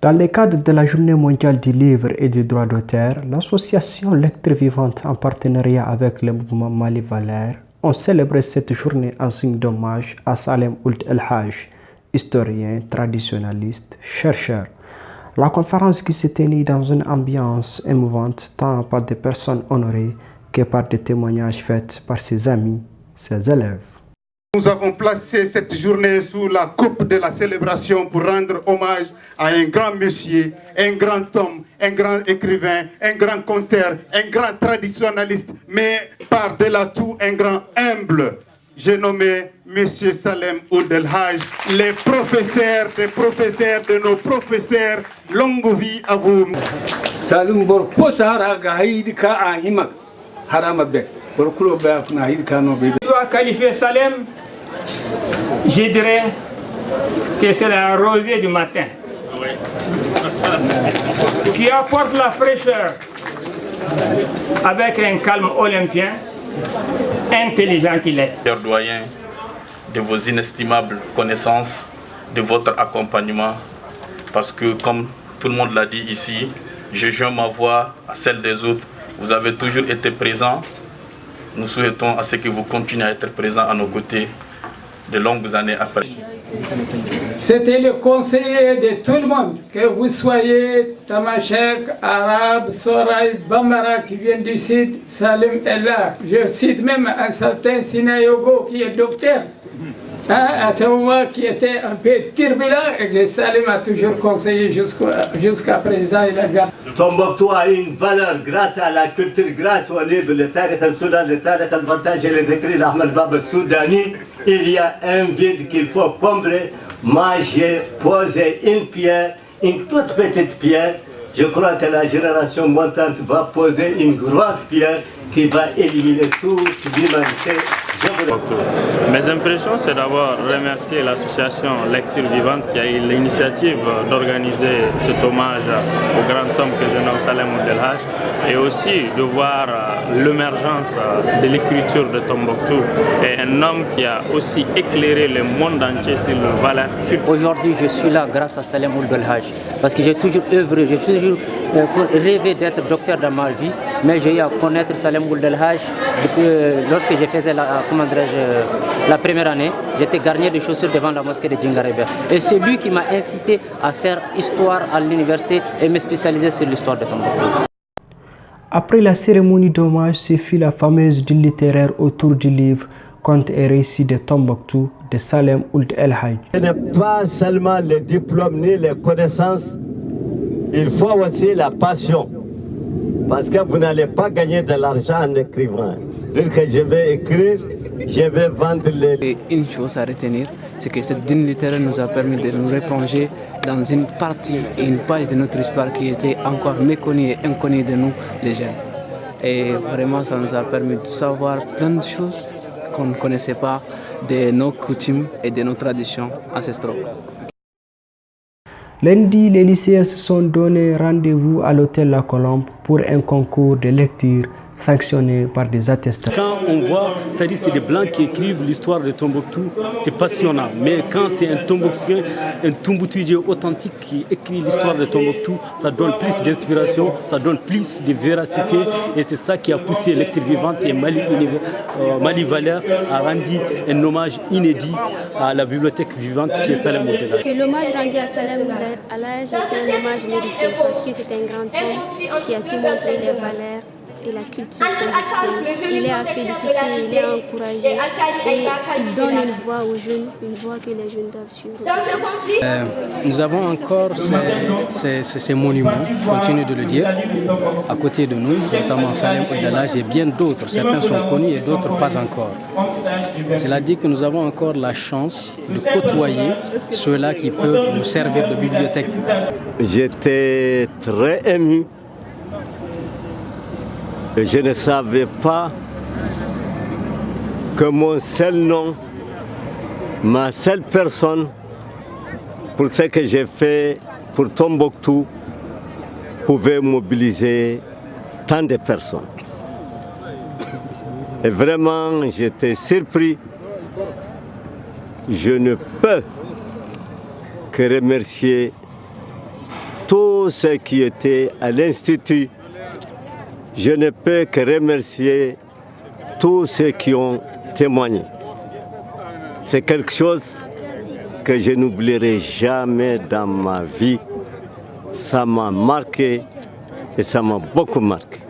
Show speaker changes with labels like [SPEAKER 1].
[SPEAKER 1] Dans le cadre de la Journée mondiale du livre et du droit d'auteur, l'association Lecture Vivante, en partenariat avec le mouvement Mali Valère, ont célébré cette journée en signe d'hommage à Salem Ould El Hadj, historien, traditionnaliste, chercheur. La conférence qui s'est tenue dans une ambiance émouvante tant par des personnes honorées que par des témoignages faits par ses amis, ses élèves.
[SPEAKER 2] Nous avons placé cette journée sous la coupe de la célébration pour rendre hommage à un grand monsieur, un grand homme, un grand écrivain, un grand conteur, un grand traditionnaliste, mais par-delà tout un grand humble. J'ai nommé Monsieur Salem Ould El Hadj, les professeurs des professeurs de nos professeurs. Longue vie à vous.
[SPEAKER 3] Qualifier Salem, je dirais que c'est la rosée du matin qui apporte la fraîcheur avec un calme olympien, intelligent qu'il est.
[SPEAKER 4] Cher doyen, de vos inestimables connaissances, de votre accompagnement, parce que comme tout le monde l'a dit ici, je joins ma voix à celle des autres. Vous avez toujours été présent. Nous souhaitons à ce que vous continuez à être présent à nos côtés de longues années après.
[SPEAKER 5] C'était le conseiller de tout le monde, que vous soyez Tamashek, Arabe, Soraï, Bambara qui vient du sud, Salim est là. Je cite même un certain Sinayogo qui est docteur. À ce moment qui était un peu turbulent et que Salim a toujours conseillé jusqu'à présent. Il a gardé.
[SPEAKER 6] Tombouctou a une valeur grâce à la culture, grâce au livre, le Tariq al-Soudan, le Tariq al-Vantaj et les écrits d'Ahmed Baba Soudani. Il y a un vide qu'il faut combler. Moi, j'ai posé une pierre, une toute petite pierre. Je crois que la génération montante va poser une grosse pierre qui va éliminer toute l'humanité.
[SPEAKER 7] Mes impressions, c'est d'abord remercier l'association Lecture Vivante qui a eu l'initiative d'organiser cet hommage au grand homme que je nomme Salem Ould El Hadj, et aussi de voir l'émergence de l'écriture de Tombouctou, et un homme qui a aussi éclairé le monde entier sur le valeur culturelle.
[SPEAKER 8] Aujourd'hui, je suis là grâce à Salem Ould El Hadj, parce que j'ai toujours œuvré, j'ai toujours rêvé d'être docteur dans ma vie, mais j'ai eu à connaître Salem Ould El Hadj lorsque je faisais la première année. J'étais garnier de chaussures devant la mosquée de Djingarebe. Et c'est lui qui m'a incité à faire histoire à l'université et me spécialiser sur l'histoire de Tombouctou.
[SPEAKER 1] Après la cérémonie d'hommage, se fit la fameuse dîne littéraire autour du livre Contes et récits de Tombouctou de Salem Ould El Hadj.
[SPEAKER 6] Ce n'est pas seulement les diplômes ni les connaissances, il faut aussi la passion. Parce que vous n'allez pas gagner de l'argent en écrivant. Dire que je vais écrire, je vais vendre les...
[SPEAKER 9] Et une chose à retenir, c'est que cette dîne littéraire nous a permis de nous replonger dans une partie et une page de notre histoire qui était encore méconnue et inconnue de nous, les jeunes. Et vraiment, ça nous a permis de savoir plein de choses qu'on ne connaissait pas de nos coutumes et de nos traditions ancestrales.
[SPEAKER 1] Lundi, les lycéens se sont donné rendez-vous à l'hôtel La Colombe pour un concours de lecture sanctionné par des attestats.
[SPEAKER 10] Quand on voit, c'est-à-dire c'est des Blancs qui écrivent l'histoire de Tombouctou, c'est passionnant. Mais quand c'est un Tombouctoudien authentique qui écrit l'histoire de Tombouctou, ça donne plus d'inspiration, ça donne plus de véracité. Et c'est ça qui a poussé Lecture Vivante et Mali Valère à rendre un hommage inédit à la bibliothèque vivante qui est Salem Ould El Hadj.
[SPEAKER 11] L'hommage rendu à Salem Ould El Hadj était un hommage mérité parce que c'est un grand homme qui a su montrer les valeurs et la culture tombouctienne. Il est à féliciter, il est à encourager et il donne une voix aux jeunes, une voix que les jeunes doivent suivre.
[SPEAKER 9] Nous avons encore ces monuments, continue de le dire, à côté de nous, notamment Salem Ould El Hadj et bien d'autres. Certains sont connus et d'autres pas encore. Cela dit que nous avons encore la chance de côtoyer ceux-là qui peuvent nous servir de bibliothèque.
[SPEAKER 6] J'étais très ému. Je ne savais pas que mon seul nom, ma seule personne, pour ce que j'ai fait pour Tombouctou, pouvait mobiliser tant de personnes. Et vraiment, j'étais surpris. Je ne peux que remercier tous ceux qui étaient à l'Institut. Je ne peux que remercier tous ceux qui ont témoigné. C'est quelque chose que je n'oublierai jamais dans ma vie. Ça m'a marqué et ça m'a beaucoup marqué.